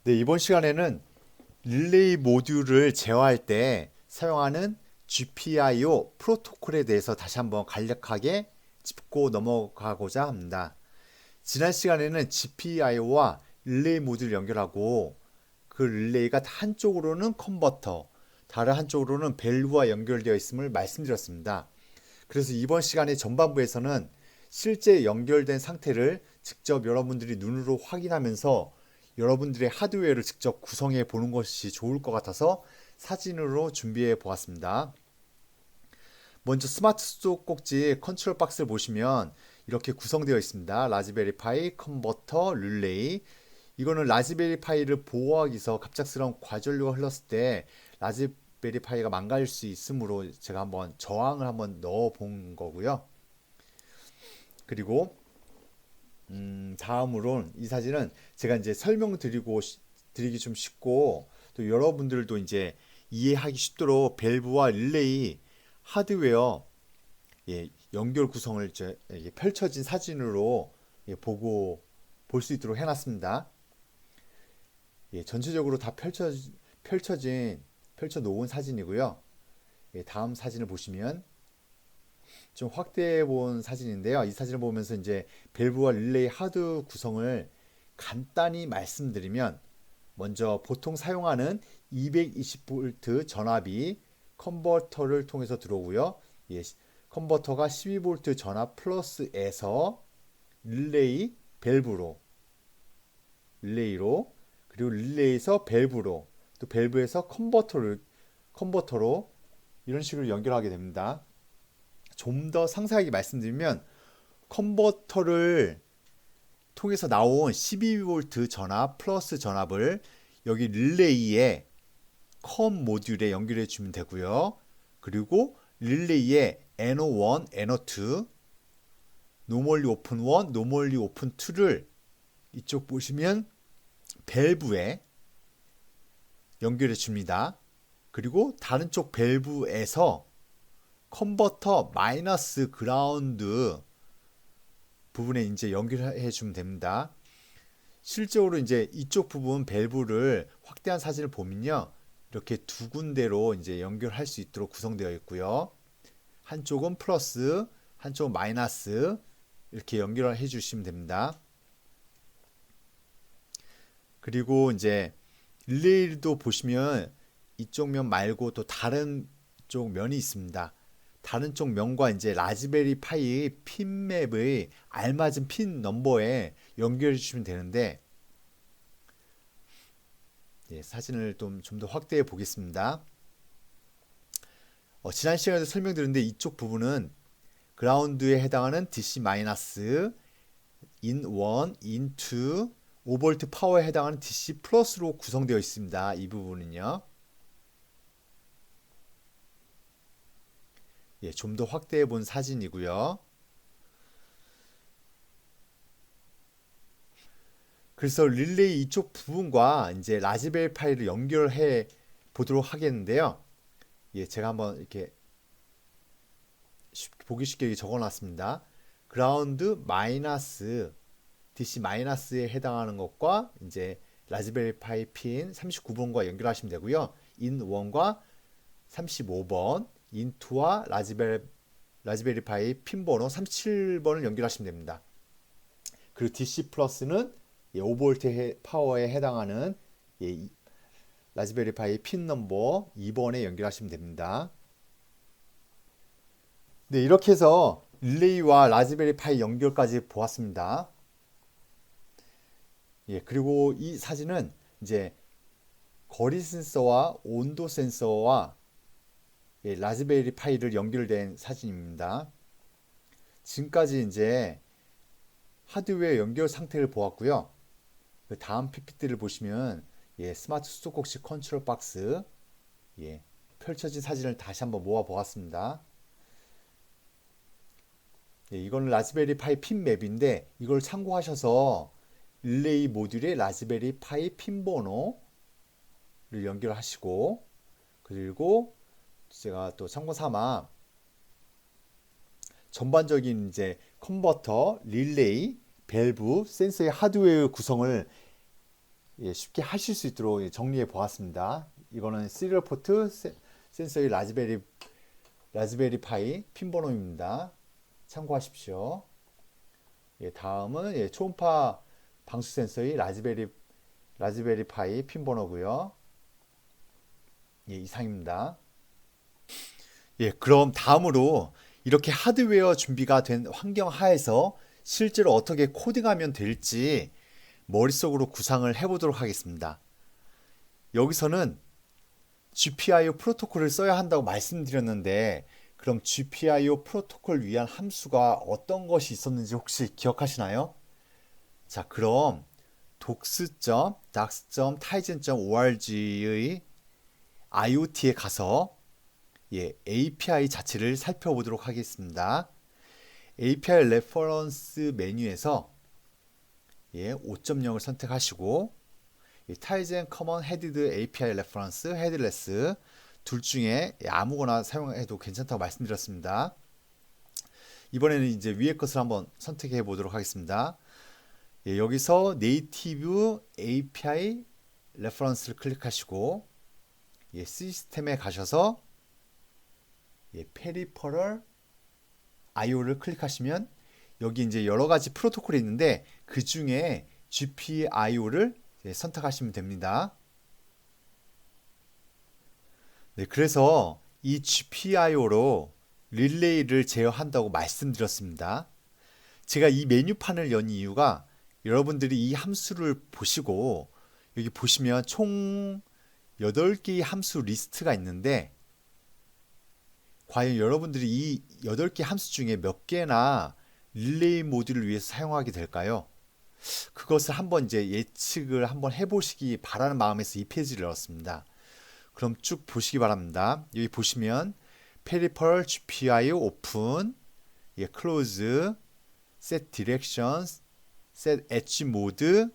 네, 이번 시간에는 릴레이 모듈을 제어할 때 사용하는 GPIO 프로토콜에 대해서 다시 한번 간략하게 짚고 넘어가고자 합니다. 지난 시간에는 GPIO와 릴레이 모듈을 연결하고 그 릴레이가 한쪽으로는 컨버터, 다른 한쪽으로는 밸브와 연결되어 있음을 말씀드렸습니다. 그래서 이번 시간의 전반부에서는 실제 연결된 상태를 직접 여러분들이 눈으로 확인하면서 여러분들의 하드웨어를 직접 구성해 보는 것이 좋을 것 같아서 사진으로 준비해 보았습니다. 먼저 스마트 수도꼭지 컨트롤 박스를 보시면 이렇게 구성되어 있습니다. 라즈베리 파이, 컨버터, 릴레이. 이거는 라즈베리 파이를 보호하기 위해서 갑작스러운 과전류가 흘렀을 때 라즈베리 파이가 망가질 수 있으므로 제가 한번 저항을 한번 넣어 본 거고요. 그리고 다음으로 이 사진은 제가 이제 드리기 좀 쉽고 또 여러분들도 이제 이해하기 쉽도록 밸브와 릴레이 하드웨어 연결 구성을 펼쳐진 사진으로 보고 볼 수 있도록 해놨습니다. 전체적으로 다 펼쳐 놓은 사진이고요. 다음 사진을 보시면 좀 확대해 본 사진인데요. 이 사진을 보면서 이제 밸브와 릴레이 하드 구성을 간단히 말씀드리면 먼저 보통 사용하는 220V 전압이 컨버터를 통해서 들어오고요. 컨버터가 12V 전압 플러스에서 릴레이 밸브로 릴레이로 그리고 릴레이에서 밸브로 또 밸브에서 컨버터로 이런 식으로 연결하게 됩니다. 좀 더 상세하게 말씀드리면 컨버터를 통해서 나온 12V 전압 플러스 전압을 여기 릴레이에 컴 모듈에 연결해 주면 되고요. 그리고 릴레이에 NO1, NO2, 노멀리 오픈 1, 노멀리 오픈 2를 이쪽 보시면 밸브에 연결해 줍니다. 그리고 다른 쪽 밸브에서 컨버터 마이너스 그라운드 부분에 이제 연결해 주면 됩니다. 실제로 이제 이쪽 부분 밸브를 확대한 사진을 보면요. 이렇게 두 군데로 이제 연결할 수 있도록 구성되어 있고요. 한쪽은 플러스, 한쪽은 마이너스 이렇게 연결해 주시면 됩니다. 그리고 이제 릴레이도 보시면 이쪽 면 말고 또 다른 쪽 면이 있습니다. 다른 쪽 면과 이제 라즈베리 파이 핀 맵의 알맞은 핀 넘버에 연결해 주시면 되는데 사진을 좀 더 확대해 보겠습니다. 지난 시간에도 설명드렸는데 이쪽 부분은 그라운드에 해당하는 DC 마이너스, 인 1, 인 2, 5V 파워에 해당하는 DC 플러스로 구성되어 있습니다. 이 부분은요. 좀 더 확대해 본 사진이고요. 그래서 릴레이 이쪽 부분과 이제 라즈베리 파이를 연결해 보도록 하겠는데요. 제가 한번 이렇게 보기 쉽게 적어 놨습니다. 그라운드 마이너스 DC 마이너스에 해당하는 것과 이제 라즈베리 파이 핀 39번과 연결하시면 되고요. 인 1과 35번, 인 2와 라즈베리 파이 핀 번호 37번을 연결하시면 됩니다. 그리고 DC 플러스는 5V 파워에 해당하는 라즈베리 파이 핀 넘버 2번에 연결하시면 됩니다. 네, 이렇게 해서 릴레이와 라즈베리 파이 연결까지 보았습니다. 그리고 이 사진은 이제 거리 센서와 온도 센서와 라즈베리 파이를 연결된 사진입니다. 지금까지 이제 하드웨어 연결 상태를 보았고요. 그 다음 PPT를 보시면 스마트 수도꼭지 컨트롤 박스 펼쳐진 사진을 다시 한번 모아 보았습니다. 이거는 라즈베리 파이 핀 맵인데 이걸 참고하셔서 릴레이 모듈에 라즈베리 파이 핀 번호를 연결하시고 그리고 제가 또 참고 삼아 전반적인 이제 컨버터, 릴레이, 밸브, 센서의 하드웨어 구성을 쉽게 하실 수 있도록 정리해 보았습니다. 이거는 시리얼 포트 센서의 라즈베리 파이 핀 번호입니다. 참고하십시오. 다음은 초음파 방수 센서의 라즈베리 파이 핀 번호고요. 이상입니다. 그럼 다음으로 이렇게 하드웨어 준비가 된 환경 하에서 실제로 어떻게 코딩하면 될지 머릿속으로 구상을 해보도록 하겠습니다. 여기서는 GPIO 프로토콜을 써야 한다고 말씀드렸는데, 그럼 GPIO 프로토콜 위한 함수가 어떤 것이 있었는지 혹시 기억하시나요? 자, 그럼 docs.dax.tizen.org의 IoT에 가서 API 자체를 살펴보도록 하겠습니다. API 레퍼런스 메뉴에서 5.0을 선택하시고 타이젠 커먼 헤디드 API 레퍼런스 헤드레스 둘 중에 아무거나 사용해도 괜찮다고 말씀드렸습니다. 이번에는 이제 위에 것을 한번 선택해 보도록 하겠습니다. 여기서 네이티브 API 레퍼런스를 클릭하시고 시스템에 가셔서 페리퍼럴 IO를 클릭하시면 여기 이제 여러 가지 프로토콜이 있는데 그 중에 GPIO를 선택하시면 됩니다. 그래서 이 GPIO로 릴레이를 제어한다고 말씀드렸습니다. 제가 이 메뉴판을 연 이유가 여러분들이 이 함수를 보시고 여기 보시면 총 8개의 함수 리스트가 있는데 과연 여러분들이 이 8개 함수 중에 몇 개나 릴레이 모듈을 위해서 사용하게 될까요? 그것을 한번 이제 예측을 한번 해보시기 바라는 마음에서 이 페이지를 열었습니다. 그럼 쭉 보시기 바랍니다. 여기 보시면 Peripheral GPIO Open, Close, Set Directions, Set Edge Mode,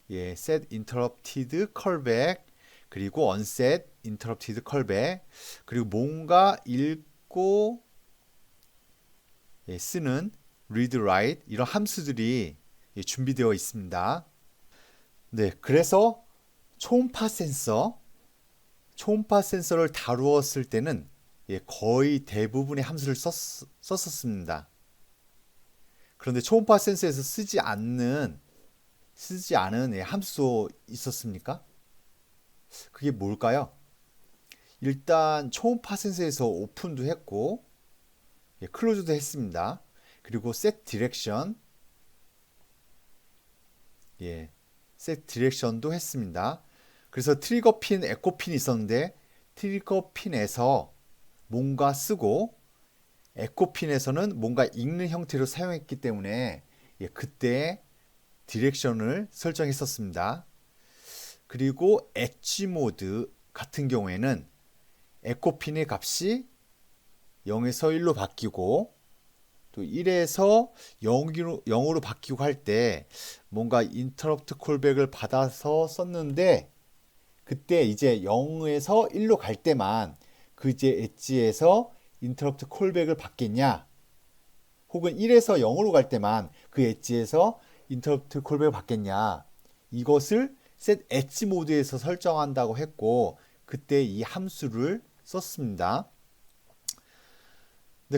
Set Interrupted Callback, 그리고 Unset Interrupted Callback, 그리고 뭔가 읽고 쓰는 Read Write 이런 함수들이 준비되어 있습니다. 그래서 초음파 센서를 다루었을 때는 거의 대부분의 함수를 썼었습니다. 그런데 초음파 센서에서 쓰지 않은 함수도 있었습니까? 그게 뭘까요? 일단 초음파 센서에서 오픈도 했고 클로즈도 했습니다. 그리고 set 디렉션도 했습니다. 그래서 트리거 핀, 에코 핀이 있었는데 트리거 핀에서 뭔가 쓰고 에코 핀에서는 뭔가 읽는 형태로 사용했기 때문에 그때 디렉션을 설정했었습니다. 그리고 엣지 모드 같은 경우에는 에코 핀의 값이 0에서 1로 바뀌고 또 1에서 0으로 바뀌고 할 때 뭔가 인터럽트 콜백을 받아서 썼는데 그때 이제 0에서 1로 갈 때만 그 이제 엣지에서 인터럽트 콜백을 받겠냐, 혹은 1에서 0으로 갈 때만 그 엣지에서 인터럽트 콜백을 받겠냐, 이것을 set 엣지 모드에서 설정한다고 했고 그때 이 함수를 썼습니다.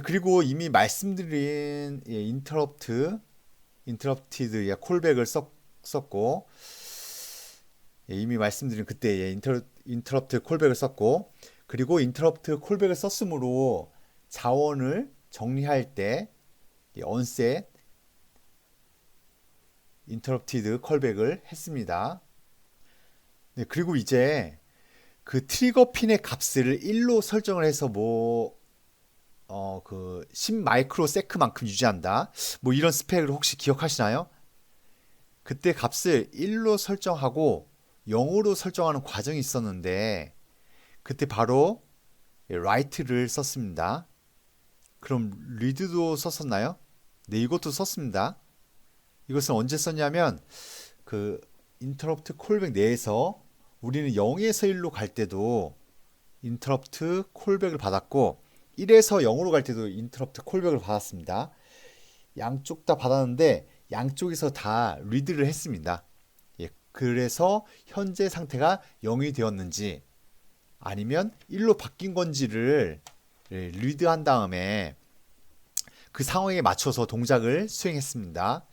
그리고 이미 말씀드린 interrupted 콜백을 썼고 이미 말씀드린 그때 interrupt 콜백을 썼고, 그리고 interrupt 콜백을 썼으므로 자원을 정리할 때 onset interrupted 콜백을 했습니다. 그리고 이제 그 트리거 핀의 값을 1로 설정을 해서 그 10마이크로세크만큼 유지한다, 이런 스펙을 혹시 기억하시나요? 그때 값을 1로 설정하고 0으로 설정하는 과정이 있었는데 그때 바로 write를 썼습니다. 그럼 read도 썼었나요? 네, 이것도 썼습니다. 이것은 언제 썼냐면 그 interrupt callback 내에서 우리는 0에서 1로 갈 때도 interrupt callback을 받았고 1에서 0으로 갈 때도 interrupt callback을 받았습니다. 양쪽 다 받았는데 양쪽에서 다 read를 했습니다. 그래서 현재 상태가 0이 되었는지 아니면 1로 바뀐 건지를 리드한 다음에 그 상황에 맞춰서 동작을 수행했습니다.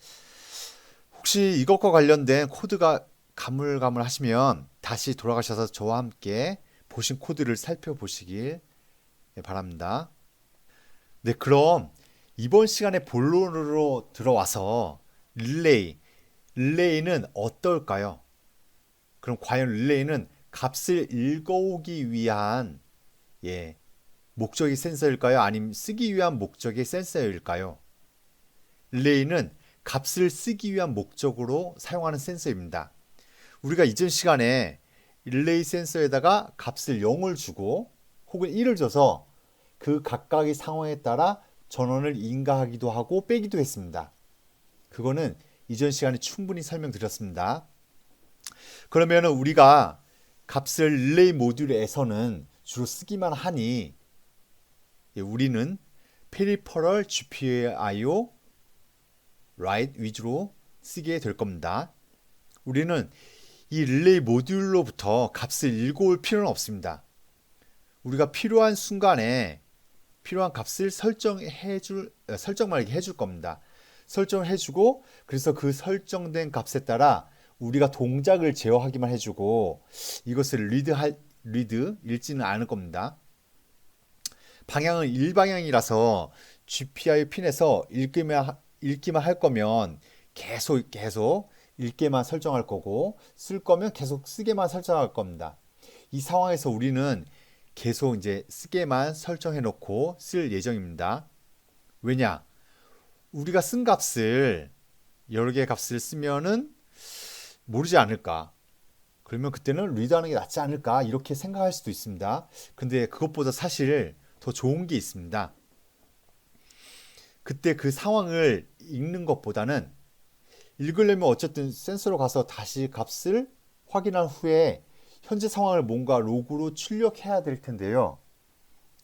혹시 이것과 관련된 코드가 가물가물하시면 다시 돌아가셔서 저와 함께 보신 코드를 살펴보시길 바랍니다. 네, 그럼 이번 시간에 본론으로 들어와서 릴레이는 어떨까요? 그럼 과연 릴레이는 값을 읽어오기 위한 목적의 센서일까요? 아니면 쓰기 위한 목적의 센서일까요? 릴레이는 값을 쓰기 위한 목적으로 사용하는 센서입니다. 우리가 이전 시간에 릴레이 센서에다가 값을 0을 주고 혹은 1을 줘서 그 각각의 상황에 따라 전원을 인가하기도 하고 빼기도 했습니다. 그거는 이전 시간에 충분히 설명드렸습니다. 그러면 우리가 값을 릴레이 모듈에서는 주로 쓰기만 하니 우리는 페리퍼럴 GPIO write 위주로 쓰게 될 겁니다. 우리는 이 릴레이 모듈로부터 값을 읽어올 필요는 없습니다. 우리가 필요한 순간에 필요한 값을 설정만 해줄 겁니다. 설정을 해주고 그래서 그 설정된 값에 따라 우리가 동작을 제어하기만 해주고 이것을 리드 읽지는 않을 겁니다. 방향은 일방향이라서 GPIO 핀에서 읽기만 할 거면 계속 읽게만 설정할 거고 쓸 거면 계속 쓰게만 설정할 겁니다. 이 상황에서 우리는 계속 이제 쓰게만 설정해 놓고 쓸 예정입니다. 왜냐? 우리가 쓴 값을 여러 개의 값을 쓰면은 모르지 않을까? 그러면 그때는 리드하는 게 낫지 않을까? 이렇게 생각할 수도 있습니다. 근데 그것보다 사실 더 좋은 게 있습니다. 그때 그 상황을 읽는 것보다는 읽으려면 어쨌든 센서로 가서 다시 값을 확인한 후에 현재 상황을 뭔가 로그로 출력해야 될 텐데요.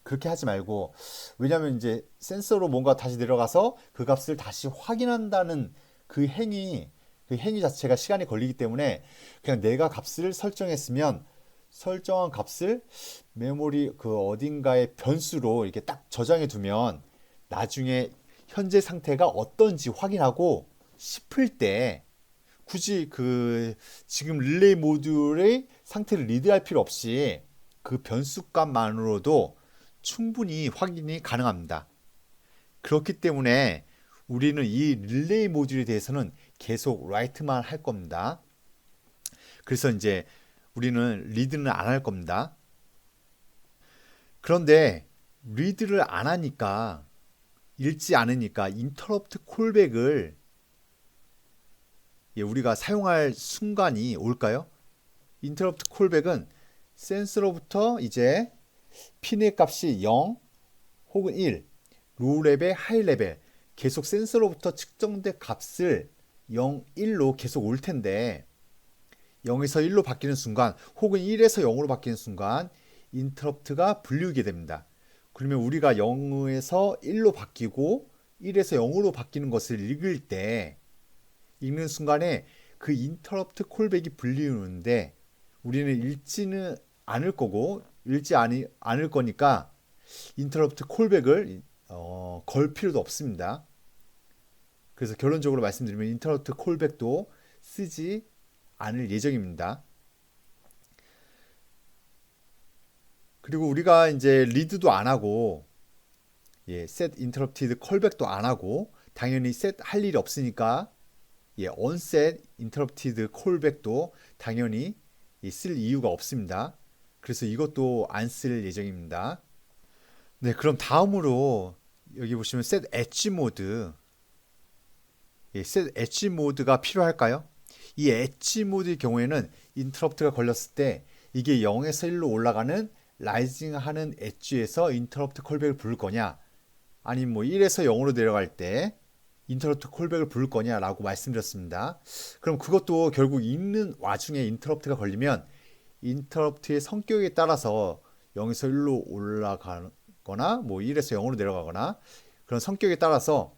그렇게 하지 말고, 왜냐하면 이제 센서로 뭔가 다시 내려가서 그 값을 다시 확인한다는 그 행위 자체가 시간이 걸리기 때문에 그냥 내가 값을 설정했으면 설정한 값을 메모리 그 어딘가에 변수로 이렇게 딱 저장해 두면 나중에 현재 상태가 어떤지 확인하고 싶을 때 굳이 그 지금 릴레이 모듈의 상태를 리드할 필요 없이 그 변수값만으로도 충분히 확인이 가능합니다. 그렇기 때문에 우리는 이 릴레이 모듈에 대해서는 계속 write만 할 겁니다. 그래서 이제 우리는 리드는 안 할 겁니다. 그런데 리드를 안 하니까 읽지 않으니까 인터럽트 콜백을 우리가 사용할 순간이 올까요? 인터럽트 콜백은 센서로부터 이제 핀의 값이 0 혹은 1, 로우 레벨, 하이 레벨 계속 센서로부터 측정된 값을 0, 1로 계속 올 텐데 0에서 1로 바뀌는 순간 혹은 1에서 0으로 바뀌는 순간 인터럽트가 불리우게 됩니다. 그러면 우리가 0에서 1로 바뀌고 1에서 0으로 바뀌는 것을 읽는 순간에 그 인터럽트 콜백이 불리우는데 우리는 읽지는 않을 거고 읽지 않을 거니까 인터럽트 콜백을 걸 필요도 없습니다. 그래서 결론적으로 말씀드리면 인터럽트 콜백도 쓰지 않을 예정입니다. 그리고 우리가 이제 리드도 안 하고 set interrupted callback도 안 하고 당연히 set 할 일이 없으니까 onset interrupted callback도 당연히 쓸 이유가 없습니다. 그래서 이것도 안 쓸 예정입니다. 네, 그럼 다음으로 여기 보시면 set edge 모드 set edge 모드가 필요할까요? 이 엣지 모드의 경우에는 인터럽트가 걸렸을 때 이게 0에서 1로 올라가는 라이징 하는 엣지에서 인터럽트 콜백을 부를 거냐 아니면 뭐 1에서 0으로 내려갈 때 인터럽트 콜백을 부를 거냐 라고 말씀드렸습니다. 그럼 그것도 결국 읽는 와중에 인터럽트가 걸리면 인터럽트의 성격에 따라서 0에서 1로 올라가거나 뭐 1에서 0으로 내려가거나 그런 성격에 따라서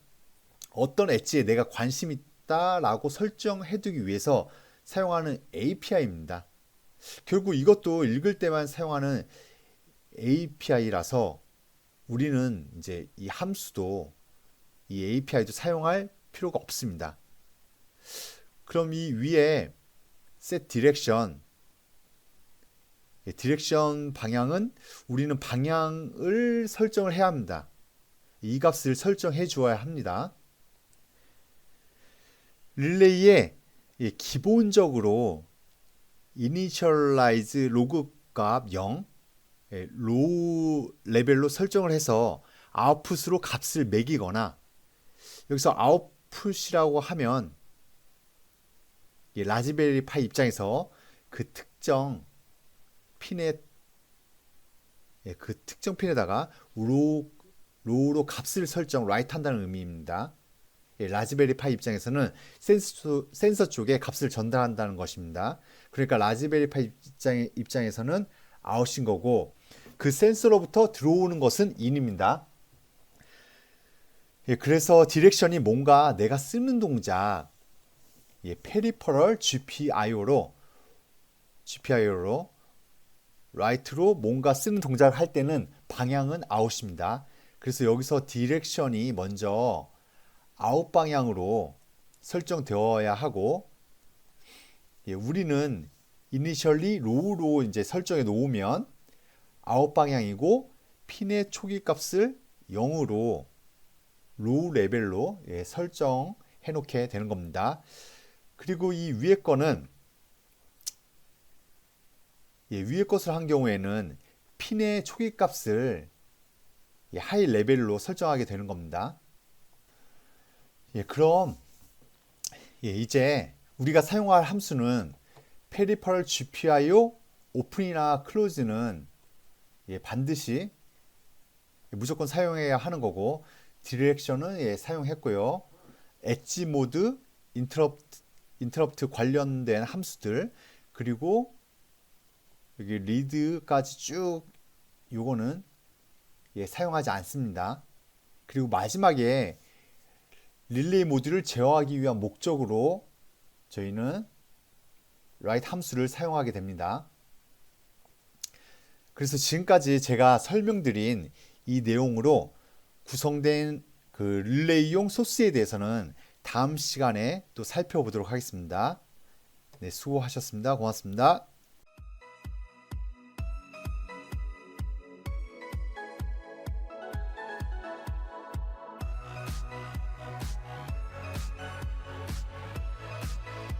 어떤 엣지에 내가 관심이 있다라고 설정해두기 위해서 사용하는 API입니다. 결국 이것도 읽을 때만 사용하는 API라서 우리는 이제 이 함수도 이 API도 사용할 필요가 없습니다. 그럼 이 위에 set direction, 디렉션 방향은 우리는 방향을 설정을 해야 합니다. 이 값을 설정해 주어야 합니다. 릴레이에 기본적으로 initialize 로그 값 0, 로우 레벨로 설정을 해서 아웃풋으로 값을 매기거나, 여기서 아웃풋이라고 하면 라즈베리 파이 입장에서 그 특정 핀에다가 로우로 값을 설정, 라이트 한다는 의미입니다. 라즈베리 파이 입장에서는 센서 쪽에 값을 전달한다는 것입니다. 그러니까 라즈베리 파이 입장에서는 아웃인 거고, 그 센서로부터 들어오는 것은 인입니다. 그래서 디렉션이 뭔가 내가 쓰는 동작, 페리퍼럴 GPIO로 라이트로 뭔가 쓰는 동작을 할 때는 방향은 아웃입니다. 그래서 여기서 디렉션이 먼저 아웃 방향으로 설정되어야 하고, 우리는 이니셜리 로우로 이제 설정해 놓으면 아웃 방향이고, 핀의 초기 값을 0으로 로우 레벨로 설정해 놓게 되는 겁니다. 그리고 이 위에 거는 위에 것을 한 경우에는 핀의 초기 값을 하이 레벨로 설정하게 되는 겁니다. 그럼 이제 우리가 사용할 함수는 페리퍼럴 GPIO 오픈이나 클로즈는 반드시 무조건 사용해야 하는 거고, 디렉션은 사용했고요. 엣지 모드, 인터럽트 관련된 함수들, 그리고 여기 리드까지 쭉 요거는 사용하지 않습니다. 그리고 마지막에 릴레이 모듈을 제어하기 위한 목적으로 저희는 write 함수를 사용하게 됩니다. 그래서 지금까지 제가 설명드린 이 내용으로 구성된 그 릴레이용 소스에 대해서는 다음 시간에 또 살펴보도록 하겠습니다. 네, 수고하셨습니다. 고맙습니다.